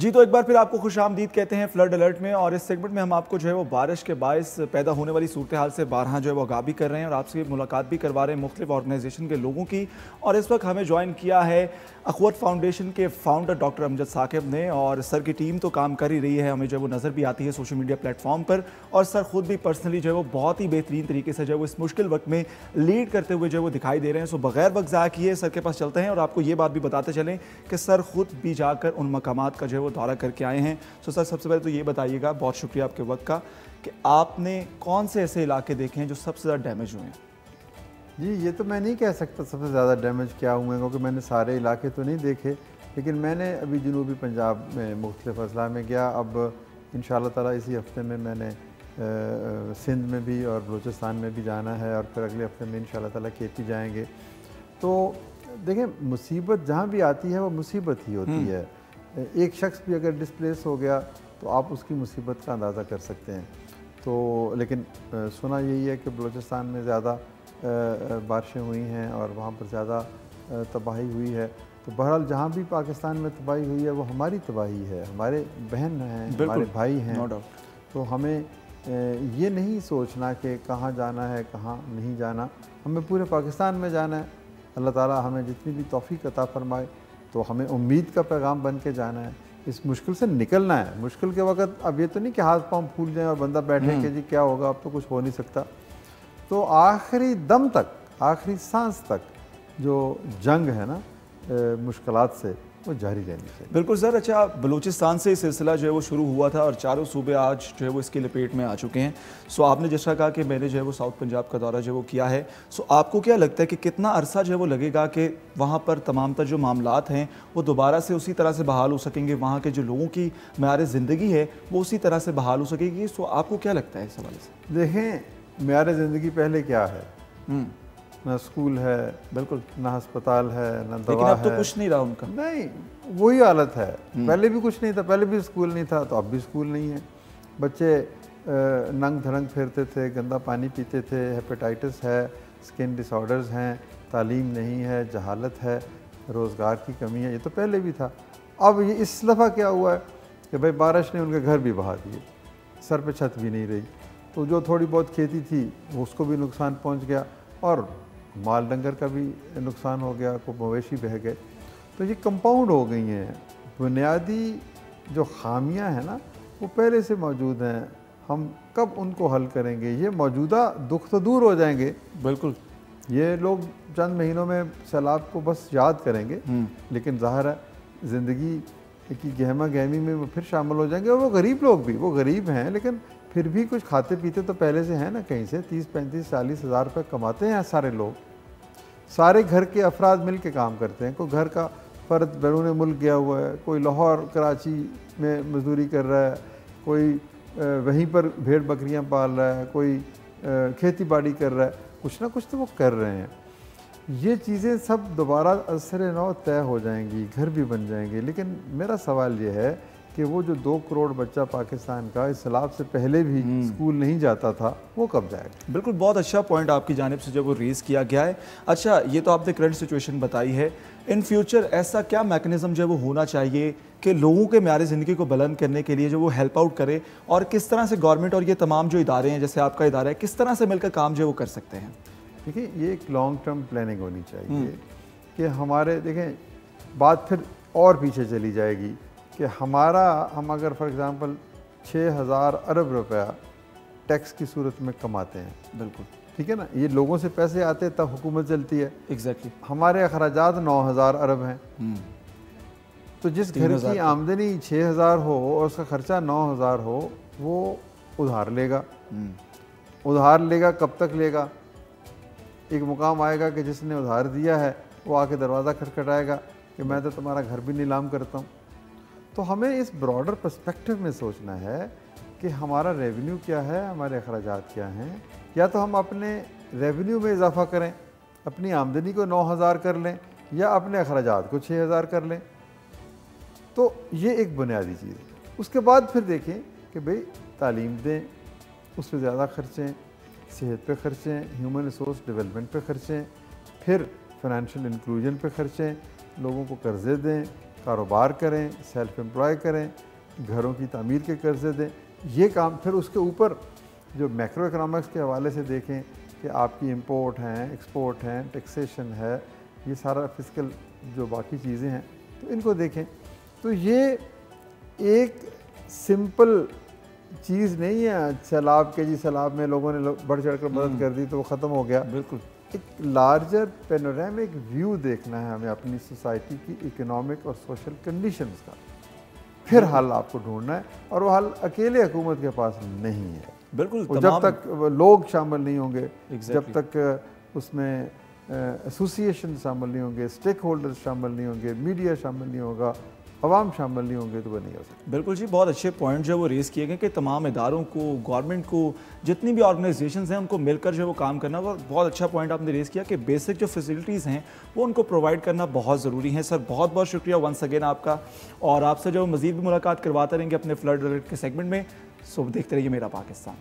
جی تو ایک بار پھر آپ کو خوش آمدید کہتے ہیں فلڈ الرٹ میں، اور اس سیگمنٹ میں ہم آپ کو جو ہے وہ بارش کے باعث پیدا ہونے والی صورتحال سے بارہا جو ہے وہ آگاہ بھی کر رہے ہیں اور آپ سے ملاقات بھی کروا رہے ہیں مختلف آرگنائزیشن کے لوگوں کی۔ اور اس وقت ہمیں جوائن کیا ہے اخوت فاؤنڈیشن کے فاؤنڈر ڈاکٹر امجد ثاقب نے، اور سر کی ٹیم تو کام کر ہی رہی ہے، ہمیں جو ہے وہ نظر بھی آتی ہے سوشل میڈیا پلیٹ فارم پر، اور سر خود بھی پرسنلی جو ہے وہ بہت ہی بہترین طریقے سے جو ہے وہ اس مشکل وقت میں لیڈ کرتے ہوئے جو ہے وہ دکھائی دے رہے ہیں۔ سو بغیر وقت ضائع کیے سر کے پاس چلتے ہیں اور آپ کو یہ بات بھی بتاتے چلیں کہ سر خود بھی جا کر ان مقامات کا جو ہے وہ دورہ کر کے آئے ہیں۔ سو سر سب سے پہلے تو یہ بتائیے گا، بہت شکریہ آپ کے وقت کا، کہ آپ نے کون سے ایسے علاقے دیکھے ہیں جو سب سے زیادہ ڈیمیج ہوئے ہیں؟ جی یہ تو میں نہیں کہہ سکتا سب سے زیادہ ڈیمیج کیا ہوئے ہیں، کیونکہ میں نے سارے علاقے تو نہیں دیکھے، لیکن میں نے ابھی جنوبی پنجاب میں مختلف اضلاع میں گیا۔ اب انشاءاللہ تعالیٰ اسی ہفتے میں نے سندھ میں بھی اور بلوچستان میں بھی جانا ہے، اور پھر اگلے ہفتے میں انشاءاللہ تعالیٰ KP جائیں گے۔ تو دیکھیں مصیبت جہاں بھی آتی ہے وہ مصیبت ہی ہوتی ہے۔ ایک شخص بھی اگر ڈسپلیس ہو گیا تو آپ اس کی مصیبت کا اندازہ کر سکتے ہیں۔ تو لیکن سنا یہی ہے کہ بلوچستان میں زیادہ بارشیں ہوئی ہیں اور وہاں پر زیادہ تباہی ہوئی ہے۔ تو بہرحال جہاں بھی پاکستان میں تباہی ہوئی ہے وہ ہماری تباہی ہے، ہمارے بہن ہیں، ہمارے بھائی ہیں۔ تو ہمیں یہ نہیں سوچنا کہ کہاں جانا ہے کہاں نہیں جانا، ہمیں پورے پاکستان میں جانا ہے۔ اللہ تعالیٰ ہمیں جتنی بھی توفیق عطا فرمائے، تو ہمیں امید کا پیغام بن کے جانا ہے، اس مشکل سے نکلنا ہے۔ مشکل کے وقت اب یہ تو نہیں کہ ہاتھ پاؤں پھول جائیں اور بندہ بیٹھے کہ جی کیا ہوگا، اب تو کچھ ہو نہیں سکتا۔ تو آخری دم تک، آخری سانس تک جو جنگ ہے نا مشکلات سے، وہ جاری رہنی چاہیے۔ بالکل سر۔ اچھا، بلوچستان سے سلسلہ جو ہے وہ شروع ہوا تھا اور چاروں صوبے آج جو ہے وہ اس کی لپیٹ میں آ چکے ہیں۔ سو آپ نے جس طرح کہا کہ میں نے جو ہے وہ ساؤتھ پنجاب کا دورہ جو ہے وہ کیا ہے، سو آپ کو کیا لگتا ہے کہ کتنا عرصہ جو ہے وہ لگے گا کہ وہاں پر تمام تر جو معاملات ہیں وہ دوبارہ سے اسی طرح سے بحال ہو سکیں گے، وہاں کے جو لوگوں کی معیار زندگی ہے وہ اسی طرح سے بحال ہو سکے گی؟ سو آپ کو کیا لگتا ہے اس حوالے سے؟ دیکھیں معیار زندگی پہلے کیا ہے، نہ اسکول ہے، بالکل نہ ہسپتال ہے، نہ دوا ہے، لیکن اب تو کچھ نہیں رہا ان کا۔ نہیں، وہی حالت ہے۔ پہلے بھی کچھ نہیں تھا، پہلے بھی اسکول نہیں تھا تو اب بھی اسکول نہیں ہے۔ بچے ننگ دھڑنگ پھرتے تھے، گندا پانی پیتے تھے، ہیپیٹائٹس ہے، سکن ڈس آرڈرز ہیں، تعلیم نہیں ہے، جہالت ہے، روزگار کی کمی ہے، یہ تو پہلے بھی تھا۔ اب یہ اس دفعہ کیا ہوا ہے کہ بھائی بارش نے ان کے گھر بھی بہا دیے، سر پہ چھت بھی نہیں رہی، تو جو تھوڑی بہت کھیتی تھی اس کو بھی نقصان پہنچ گیا، اور مال ڈنگر کا بھی نقصان ہو گیا، کوئی مویشی بہہ گئے۔ تو یہ کمپاؤنڈ ہو گئی ہیں، بنیادی جو خامیاں ہیں نا وہ پہلے سے موجود ہیں۔ ہم کب ان کو حل کریں گے؟ یہ موجودہ دکھ تو دور ہو جائیں گے، بالکل، یہ لوگ چند مہینوں میں سیلاب کو بس یاد کریں گے، لیکن ظاہر ہے زندگی کی گہما گہمی میں وہ پھر شامل ہو جائیں گے۔ اور وہ غریب لوگ بھی، وہ غریب ہیں لیکن پھر بھی کچھ کھاتے پیتے تو پہلے سے ہیں نا، کہیں سے 30-35-40 ہزار روپے کماتے ہیں سارے لوگ، سارے گھر کے افراد مل کے کام کرتے ہیں۔ کوئی گھر کا فرد بیرون ملک گیا ہوا ہے، کوئی لاہور کراچی میں مزدوری کر رہا ہے، کوئی وہیں پر بھیڑ بکریاں پال رہا ہے، کوئی کھیتی باڑی کر رہا ہے، کچھ نہ کچھ تو وہ کر رہے ہیں۔ یہ چیزیں سب دوبارہ اثر نو طے ہو جائیں گی، گھر بھی بن جائیں گے۔ لیکن میرا سوال یہ ہے کہ وہ جو 2 کروڑ بچہ پاکستان کا اس سیلاب سے پہلے بھی اسکول نہیں جاتا تھا، وہ کب جائے گا؟ بالکل، بہت اچھا پوائنٹ آپ کی جانب سے جب وہ ریز کیا گیا ہے۔ اچھا، یہ تو آپ نے کرنٹ سچویشن بتائی ہے، ان فیوچر ایسا کیا میکنزم جو وہ ہونا چاہیے کہ لوگوں کے معیار زندگی کو بلند کرنے کے لیے جو وہ ہیلپ آؤٹ کرے، اور کس طرح سے گورنمنٹ اور یہ تمام جو ادارے ہیں جیسے آپ کا ادارہ ہے کس طرح سے مل کر کام جو وہ کر سکتے ہیں؟ دیکھیں یہ ایک لانگ ٹرم پلاننگ ہونی چاہیے کہ ہمارے، دیکھیں بات پھر اور پیچھے چلی جائے گی کہ ہم اگر فار ایگزامپل 6,000 ارب روپیہ ٹیکس کی صورت میں کماتے ہیں، بالکل ٹھیک ہے نا، یہ لوگوں سے پیسے آتے تب حکومت چلتی ہے، ایگزیکٹلی، ہمارے اخراجات 9,000 ارب ہیں، تو جس گھر کی آمدنی 6,000 ہو اور اس کا خرچہ 9,000 ہو، وہ ادھار لے گا۔ ادھار لے گا، کب تک لے گا؟ ایک مقام آئے گا کہ جس نے ادھار دیا ہے وہ آ کے دروازہ کھٹکھٹائے گا کہ میں تو تمہارا گھر بھی نیلام کرتا ہوں۔ تو ہمیں اس براڈر پرسپیکٹو میں سوچنا ہے کہ ہمارا ریونیو کیا ہے، ہمارے اخراجات کیا ہیں، یا تو ہم اپنے ریونیو میں اضافہ کریں، اپنی آمدنی کو 9,000 کر لیں، یا اپنے اخراجات کو 6,000 کر لیں۔ تو یہ ایک بنیادی چیز ہے۔ اس کے بعد پھر دیکھیں کہ بھئی تعلیم دیں، اس پہ زیادہ خرچیں، صحت پہ خرچیں، ہیومن ریسورس ڈیولپمنٹ پہ خرچیں، پھر فائنینشیل انکلوژن پہ خرچیں، لوگوں کو قرضے دیں، کاروبار کریں، سیلف امپلائی کریں، گھروں کی تعمیر کے قرضے دیں، یہ کام. پھر اس کے اوپر جو میکرو اکنامکس کے حوالے سے دیکھیں کہ آپ کی امپورٹ ہیں، ایکسپورٹ ہیں، ٹیکسیشن ہے، یہ سارا فسکل جو باقی چیزیں ہیں تو ان کو دیکھیں. تو یہ ایک سمپل چیز نہیں ہے سیلاب کے، جی سیلاب میں لوگوں نے بڑھ چڑھ کر مدد کر دی تو وہ ختم ہو گیا. بالکل ایک لارجر پینورامک ویو دیکھنا ہے ہمیں اپنی سوسائٹی کی اکنامک اور سوشل کنڈیشنز کا، پھر حل آپ کو ڈھونڈنا ہے، اور وہ حل اکیلے حکومت کے پاس نہیں ہے. بالکل جب تک لوگ شامل نہیں ہوں گے، جب تک اس میں ایسوسیشن شامل نہیں ہوں گے، اسٹیک ہولڈرز شامل نہیں ہوں گے، میڈیا شامل نہیں ہوگا، عوام شامل نہیں ہوں گے تو وہ نہیں ہو سکتا. بالکل جی، بہت اچھے پوائنٹ جو ہے وہ ریز کیے گئے کہ تمام اداروں کو، گورنمنٹ کو، جتنی بھی آرگنائزیشنز ہیں ان کو مل کر جو ہے وہ کام کرنا. اور بہت اچھا پوائنٹ آپ نے ریز کیا کہ بیسک جو فیسلٹیز ہیں وہ ان کو پرووائڈ کرنا بہت ضروری ہے. سر بہت بہت شکریہ ونس اگین آپ کا، اور آپ سے جو مزید بھی ملاقات کرواتے رہیں گے اپنے فلڈ الرٹ کے سیگمنٹ میں. سو دیکھتے رہیے میرا پاکستان.